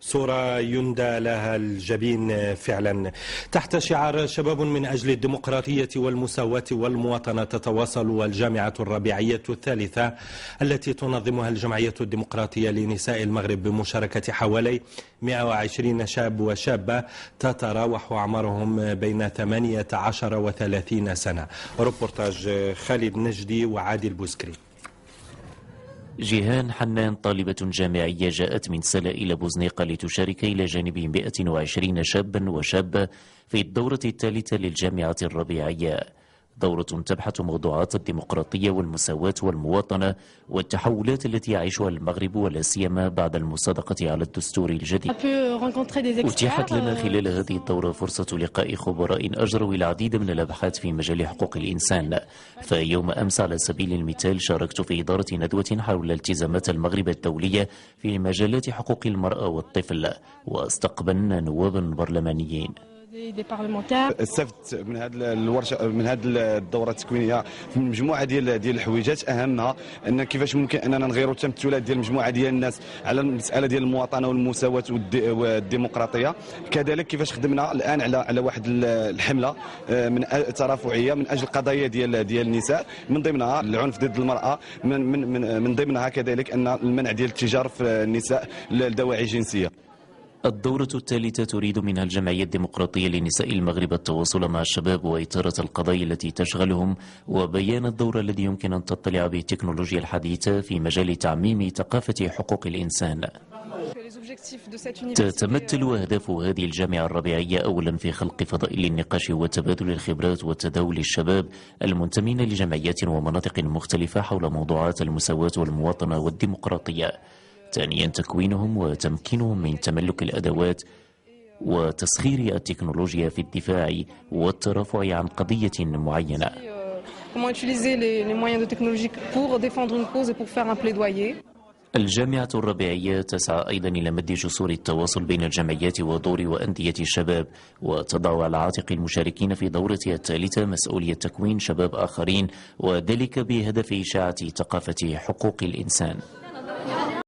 صورة يندى لها الجبين فعلا. تحت شعار شباب من أجل الديمقراطية والمساواة والمواطنة تتواصل الجامعة الربيعية الثالثة التي تنظمها الجمعية الديمقراطية لنساء المغرب بمشاركة حوالي 120 شاب وشابة تتراوح أعمارهم بين 18 و30 سنة. روبورتاج خالد نجدي وعادل بوسكري. جيهان حنان طالبة جامعية جاءت من سلا إلى بوزنيقة لتشارك إلى جانب 120 شابا وشابة في الدورة الثالثة للجامعة الربيعية، دورة تبحث موضوعات الديمقراطية والمساواة والمواطنة والتحولات التي يعيشها المغرب ولا سيما بعد المصادقة على الدستور الجديد. أتيحت لنا خلال هذه الدورة فرصة لقاء خبراء أجروا العديد من الأبحاث في مجال حقوق الإنسان. فيوم أمس على سبيل المثال شاركت في إدارة ندوة حول التزامات المغرب الدولية في مجالات حقوق المرأة والطفل، واستقبلنا نوابا برلمانيين. استفدت من هذه الورشه، من هذه الدوره التكوينيه في مجموعه ديال الحويجات، اهمها ان كيفاش ممكن اننا نغيروا التمثلات ديال مجموعه ديال الناس على المساله ديال المواطنه والمساواه والديمقراطيه. كذلك كيفاش خدمنا الان على واحد الحمله من ترافعيه من اجل قضايا ديال النساء، من ضمنها العنف ضد المراه، من ضمنها كذلك ان المنع ديال التجاره في النساء لدواعي جنسيه. الدورة الثالثة تريد منها الجمعية الديمقراطية لنساء المغرب التواصل مع الشباب وإثارة القضايا التي تشغلهم، وبيان الدور الذي يمكن أن تطلع به التكنولوجيا الحديثة في مجال تعميم ثقافة حقوق الإنسان. تتمثل أهداف هذه الجامعة الربيعية أولا في خلق فضاء للنقاش وتبادل الخبرات وتداول الشباب المنتمين لجمعيات ومناطق مختلفة حول موضوعات المساواة والمواطنة والديمقراطية. ثانيا تكوينهم وتمكينهم من تملك الأدوات وتسخير التكنولوجيا في الدفاع والترافع عن قضية معينة. الجامعة الربيعية تسعى أيضا إلى مد جسور التواصل بين الجمعيات ودور وأندية الشباب، وتضع على عاتق المشاركين في دورتها الثالثة مسؤولية تكوين شباب آخرين، وذلك بهدف إشاعة ثقافة حقوق الإنسان.